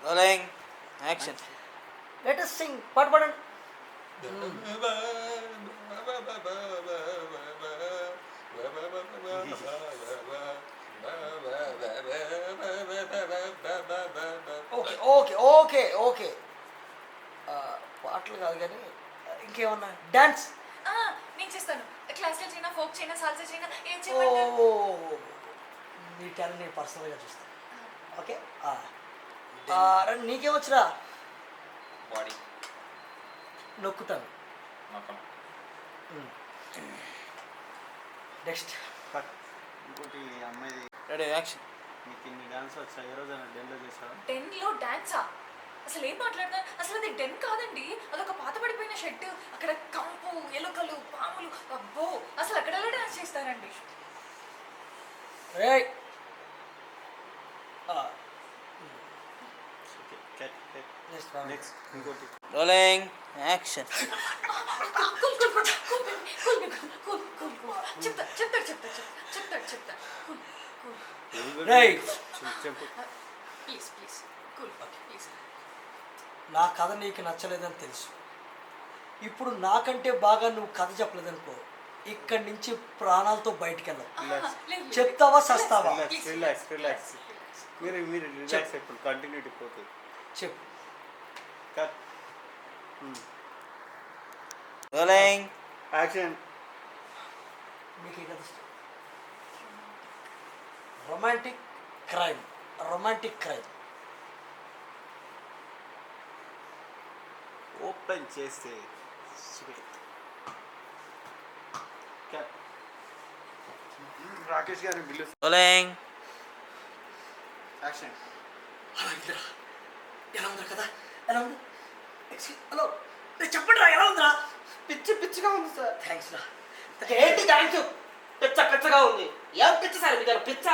Rolling action. Let us sing. పాట పాడండి. Okay okay okay okay పాటలు కాదు కానీ ఇంకేమన్నా డాన్స్. నేను చేస్తాను. క్లాసికల్ చేయనా, ఫోక్ చేయనా, సాల్సా చేయనా, ఏం ఓ చేయమంటారు? నీ టాలెంట్ నేను పర్సనల్గా చూస్తాను. ఓకే నీకేమొచ్చురా? బాడీ నొక్కుతాను. మొత్తం. నెక్స్ట్ ఇంకోటి అమ్మాయి రెడీ యాక్షన్. మీకు ఇన్ని డాన్స్ వచ్చా ఏ రోజు డెన్లో చేసావా? డెన్లో డాన్సా? అసలు ఏం మాట్లాడుతున్నారు? అసలు అది డెన్ కాదండి, అదొక పాత పడిపోయిన షెడ్. అక్కడ కంపు, ఎలుకలు, పాములు. అబ్బో, అసలు అక్కడ ఎలా డాన్స్ చేస్తారండి? రేయ్ నెక్స్ట్ ఇంకోటి rolling action. Cool cool cool cool cool cool cool cool. చెప్తా. కూల్. రేయ్ చెప్పు. Please cool please. నా కథ నీకు నచ్చలేదని తెలుసు. ఇప్పుడు నాకంటే బాగా నువ్వు కథ చెప్పలేదనుకో, ఇక్కడి నుంచి ప్రాణాలతో బయటికి వెళ్ళవు. చెప్తావా సస్తావా? రిలాక్స్ మీరు రిలాక్స్ అయిపోయి కంటిన్యూటీ పోతుంది. చెప్పు. కట్. Rolling action. మీకు ఈ కథ రొమాంటిక్ క్రైమ్. ఓపెన్ చేస్తే కట్. రాకేష్ గారి బిల్లు. Rolling action. ఎలా ఉందిరా కదా? ఎలా ఉంది? హలో చెప్పండి రా, ఎలా ఉందిరా? పిచ్చిగా ఉంది సార్. థ్యాంక్స్ రా. ఏంటి థ్యాంక్స్? పిచ్చగా ఉంది. ఏం పిచ్చి సార్ మీకు? పిచ్చ?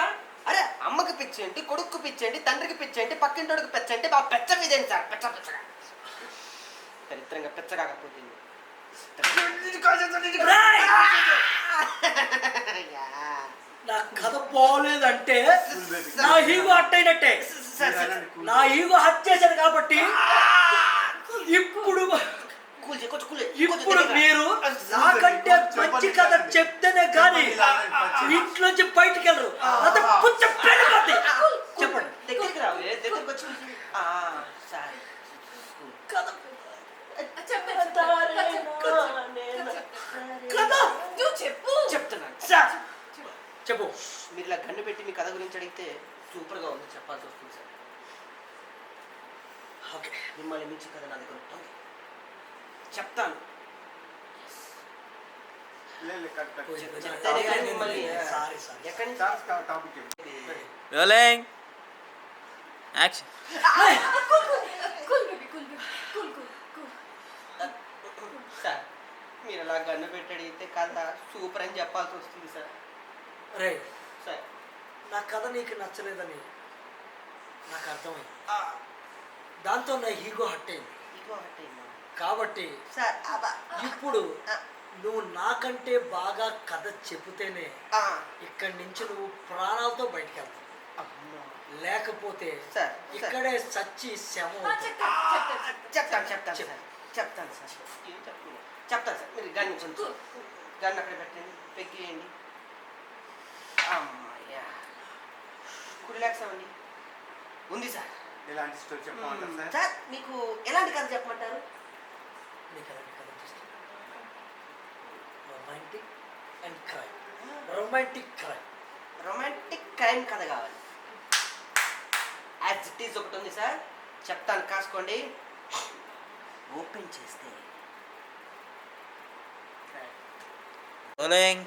అరే అమ్మకి పిచ్చి ఏంటి, కొడుకు పిచ్చి ఏంటి, తండ్రికి పిచ్చి ఏంటి, పక్కింటోడికి పిచ్చి ఏంటి, బాగా పెచ్చ మీదేంటి సార్? పిచ్చగా దరిద్రంగా పిచ్చ కాకపోతుంది. నా కథ బాగోలేదంటే నా ఈగో అట్టయినట్టే. నా ఈగో హత్య చేశాను కాబట్టి ఇప్పుడు మీరు నాకంటే మంచి కథ చెప్తేనే కానీ ఇంట్లోంచి బయటికి వెళ్ళరు. చెప్పండి. దగ్గరికి రావాలి, దగ్గరికి వచ్చి సార్ కథ చెప్తున్నాను. చెప్పు. మీరు ఇలా గన్ను పెట్టి మీ కథ గురించి అడిగితే సూపర్గా ఉంది, చెప్పాల్సి వస్తుంది సార్. ఓకే, మిమ్మల్ని మించి కథ నా దగ్గర ఉంటుంది, చెప్తాను. చెప్తానే కానీ మిమ్మల్ని ఎక్కడి నుంచి రోలింగ్ యాక్షన్. సార్ మీరు అలా గన్ను పెట్టి అడిగితే కథ సూపర్ అని చెప్పాల్సి వస్తుంది సార్. రే సార్ నా కథ నీకు నచ్చలేదని నాకు అర్థమైంది. దాంతో నా ఈగో హట్ అయింది. కాబట్టి సార్ ఇప్పుడు నువ్వు నాకంటే బాగా కథ చెబితేనే ఇక్కడి నుంచి నువ్వు ప్రాణాలతో బయటికి వెళ్తావు. లేకపోతే ఇక్కడే చచ్చి శవం. చెప్తాను సార్. మీరు గన్ను కొంచెం గన్ను అక్కడ పెట్టండి, పెగ్గేయండి. అమ్మాయ్యా, రిలాక్స్ అవ్వండి. ఉంది సార్. ఎలాంటి స్టోరీ చెప్పమంటారు సార్? సార్ మీకు ఎలాంటి కథ చెప్పమంటారు? నీకు అలాంటి కథ romantic and crime. Romantic crime కథ కావాలి. యాజ్ ఇట్ ఈజ్ ఒకటి ఉంది సార్, చెప్తాను, కాసుకోండి. ఓపెన్ చేస్తే రోలింగ్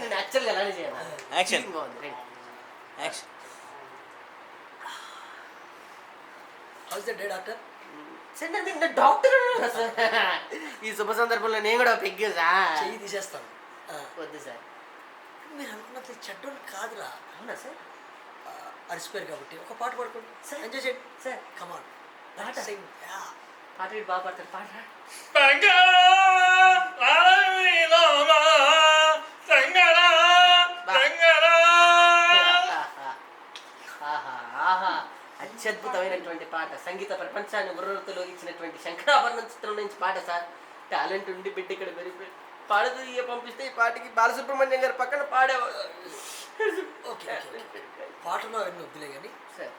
నేను యాక్చువల్గా ఎలానే చేయాలి. యాక్షన్. బాగుంది. Action. House the day doctor? Sir నేను డాక్టర్ సార్. ఈ శుభ సందర్భంలో నేను కూడా పెగ్గే సార్. చెయ్యి తీసేస్తాను. వద్దు సార్. మీరు అనుకున్నట్లు చెడ్డోళ్ళు కాదురా. అవునా సార్? అరిసిపోయారు కాబట్టి ఒక పాట పాడుకోండి సార్. ఎంజాయ్ చేయండి సార్. కమాన్ పాట వీడు బాగా పాడతాడు. పాడరా. అత్యద్భుతమైనటువంటి పాట, సంగీత ప్రపంచాన్ని ఉర్రూతలో ఇచ్చినటువంటి శంకరాభరణం చిత్రం నుంచి పాట సార్. టాలెంట్ ఉండి బిడ్డ ఇక్కడ పెరిగిపోయి పాడుతూ పంపిస్తే ఈ పాటకి బాలసుబ్రహ్మణ్యం గారి పక్కన పాడేవాడు. ఓకే పాటలో అవన్నీ వద్దులే కానీ సార్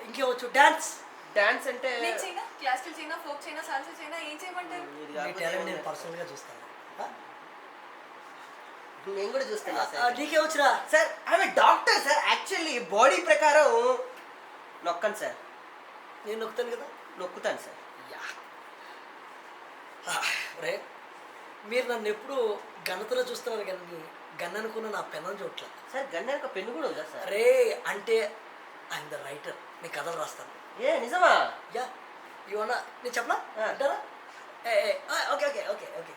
ఇంకేవచ్చు డాన్స్. డాన్స్ అంటే నేను చేయనా, క్లాసికల్ చేయనా, ఫోక్ చేయనా, సాల్సా చేయనా, ఏం చేయమంటారు? మీరు మీ కాకపోతే టాలెంట్ నేను పర్సనల్గా చూస్తాను. నేను కూడా చూస్తున్నా సార్. నీకే వచ్చిరా సార్ ఆమె డాక్టర్ సార్. యాక్చువల్లీ బాడీ ప్రకారం నొక్కను సార్. నేను నొక్కుతాను కదా. నొక్కుతాను సార్. రే మీరు నన్ను ఎప్పుడు ఘనతలో చూస్తున్నారు కానీ గన్ అనుకున్న నా పెన్నం చూడట్ల. సార్ గన్నేక పెన్ను కూడా ఉందా సార్? రే అంటే ఐఎమ్ ద రైటర్, నేను కథలు రాస్తాను. ఏ నిజమా? యా ఇవన్నా నేను చెప్పనా అంటారా? ఓకే ఓకే ఓకే ఓకే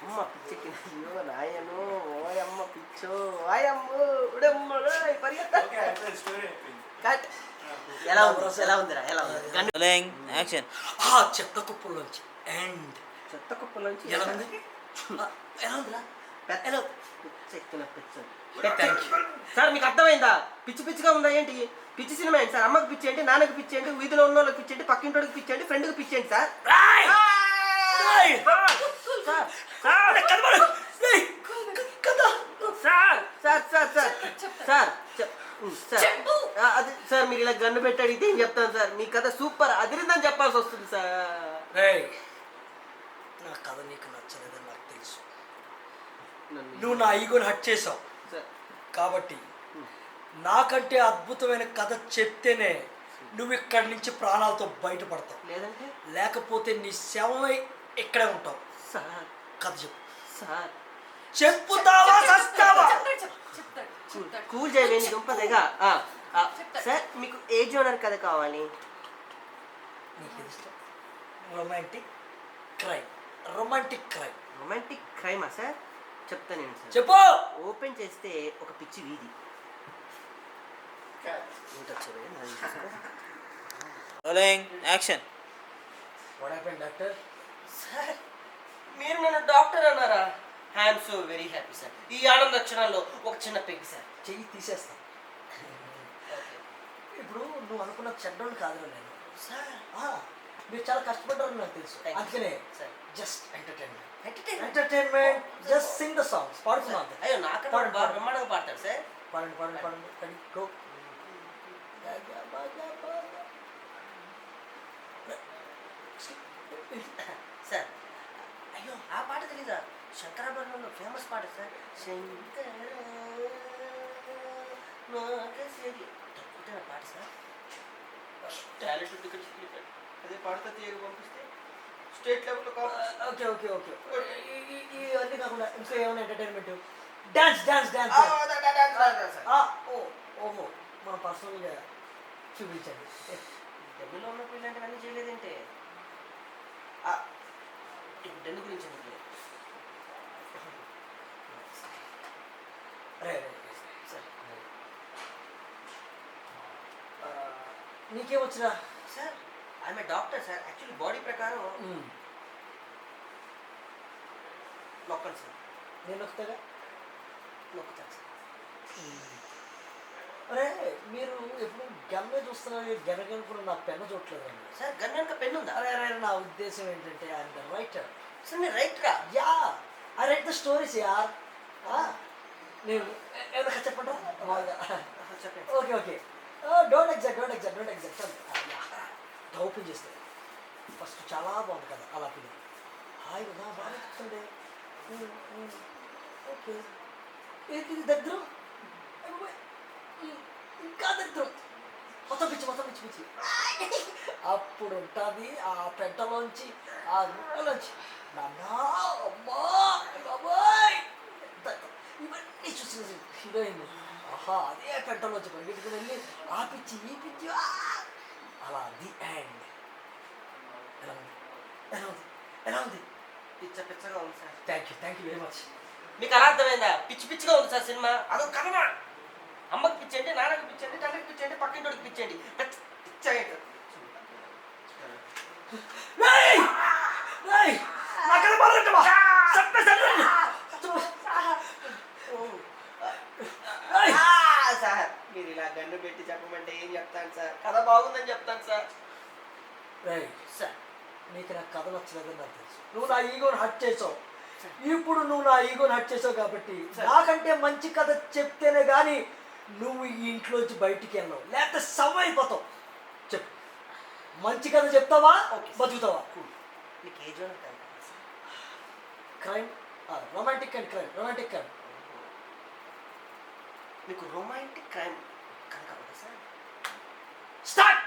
అమ్మ పిచ్చెక్కిన అయ్యో నాయను ఓయమ్మ పిచ్చో ఓయమ్మ ఉడమ్మలో కట్. ఎలా ఉంది ఎలా ఉందిరా ఎలా ఉంది? Rolling action. ఆ చెత్త కుప్పల్లోంచి అండ్ చెత్త కుప్పలోంచి ఎలా ఉంది? ఎలా ఉందిరా? ఎలా పిచ్చెక్కిన పిచ్చో. Thank you. సార్ మీకు అర్థమైందా? పిచ్చి పిచ్చిగా ఉందా ఏంటి? పిచ్చి సినిమా ఏంటి సార్? అమ్మకి పిచ్చి ఏంటి, నాన్నకి పిచ్చి ఏంటి, వీధిలో ఉన్న వాళ్ళకి పిచ్చి ఏంటి, పక్కింటోడికి పిచ్చి ఏంటి, ఫ్రెండ్కి పిచ్చి ఏంటి sir? Sir sir sir sir sir sir sir అది సార్ మీరు ఇలా గన్ను పెట్టి అడిగితే ఏం చెప్తాను సార్? మీ కథ సూపర్ అదిరిందని చెప్పాల్సి వస్తుంది సార్. నా కథ నీకు నచ్చలేదని నాకు తెలుసు. నన్ను నువ్వు నా ఈగోని హట్ చేసావు సార్ కాబట్టి నాకంటే అద్భుతమైన కథ చెప్తేనే నువ్వు ఇక్కడి నుంచి ప్రాణాలతో బయటపడతావు. లేదంటే లేకపోతే నీ శవమై ఇక్కడే ఉంటావు. సార్ కథ చెప్పు. సార్ చెప్పుతావా చస్తావా? చెప్తాడు. కూల్ చేయలేని దుంపదేగా. సార్ మీకు ఏ జోనర్ కథ కావాలి? నీకు ఇష్టం romantic crime. Romantic crime romantic క్రైమా సార్? చెప్తానండి సార్. చెప్పు. ఓపెన్ చేస్తే ఒక పిచ్చి వీధి. Rolling action. What happened doctor? Sir మీరు నన్ను డాక్టర్ అన్నారా? I'm so very happy sir. ఈ ఆనంద క్షణాల్లో ఒక చిన్న పెగ్ సార్. చెయ్యి తీసేస్తా. ఇప్పుడు నువ్వు అనుకున్న చెడ్డోళ్ళు కాదురా నేను. సార్ మీరు చాలా కష్టపడ్డారు నాకు తెలుసు. Thank you. అందుకనే sir just entertainment just sing the songs. పాడుతున్నా అంతే. అయ్యో నాకన్నా బాగా బ్రహ్మాండంగా పాడతాడు సార్. పాడండి పాడండి పాడండి రెడీ గో. సార్ అయ్యో ఆ పాట తెలీదా? శంకరాభరణంలో ఫేమస్ పాట సార్. శంకర నాగశరి తక్కువ పాట సార్. టాలెంట్ ఉంది ఇక్కడ చూపించాడు. అదే పాడతా తీయగా పంపిస్తే స్టేట్ లెవెల్లో ఓకే ఓకే ఓకే ఇవన్నీ కాకుండా ఇంకా ఏమైనా ఎంటర్టైన్మెంట్? Dance dance dance. ఓహో మన పర్సనల్గా చూపించండి. డబ్బులో ఉన్నప్పుడు ఇలాంటివన్నీ చేయలేదంటే ఇప్పుడు డెన్ను గురించి ఎందుకు? రే సార్ నీకేమొచ్చినా? సార్ ఆమె డాక్టర్ సార్. యాక్చువల్లీ బాడీ ప్రకారం నొక్కండి సార్. నేను నొక్కుతాగా. నొక్కుతాను సార్. అరే మీరు ఎప్పుడు గన్నే చూస్తున్నారు, గనగనుకున్న నా పెన్ను చూడట్లేదు అండి. సార్ గన్ వెనక పెన్ను ఉందా? అరే అరే నా ఉద్దేశం ఏంటంటే ఐఎమ్ ద రైటర్. సార్ నేను రైట్రా? Yeah I write the stories యార్. నేను ఏమైనా చెప్పండి. చెప్పండి. Okay okay don't exact. Open చేస్తే ఫస్ట్ చాలా బాగుంది కదా అలా పిల్ల. హాయ్ నా బాగా చెప్తుండే. ఓకే ఇది దగ్గర ఇంకా దగ్గర మొత్తం పిచ్చి అప్పుడు ఉంటుంది ఆ పెంటలోంచి ఆ గుట్టలోంచి నాన్నా అమ్మా బాబాయ్ ఇవన్నీ చూసి హీరోయిన్ ఆహా అదే పెంటలోంచి పరిగెట్టుకు వెళ్ళి ఆ పిచ్చి ఈ పిచ్చి అలా ది ఎండ్. ఎలా ఉంది? పిచ్చగా ఉంది sir. Thank you very much. మీకు అలా అర్థమైందా? పిచ్చి పిచ్చిగా ఉంది సార్ సినిమా. అదొక కథనా? అమ్మకి పిచ్చి అంటే నాన్నకి పిచ్చి అంటే సార్ మీరు ఇలా గన్ను పెట్టి చెప్పమంటే ఏం చెప్తాను సార్ కథ బాగుందని చెప్తాను సార్ రేయ్, సార్ నీకు నా కథ నచ్చలేదని నాకు తెలుసు. నువ్వు నా ఈగోని హట్ చేసావు. ఇప్పుడు నువ్వు నా ఈగోని హట్ చేసావు కాబట్టి నాకంటే మంచి కథ చెప్తేనే కానీ నువ్వు ఈ ఇంట్లోంచి బయటికి వెళ్ళవు, లేకపోతే సమ అయిపోతావు. చెప్పు, మంచి కథ చెప్తావా ఓకే. బతుకుతావా? మీకు ఏ జోన్ అంటారు crime, romantic and crime, romantic and మీకు రొమాంటిక్ క్రైమ్ కథ కావాలా సార్ స్టార్ట్.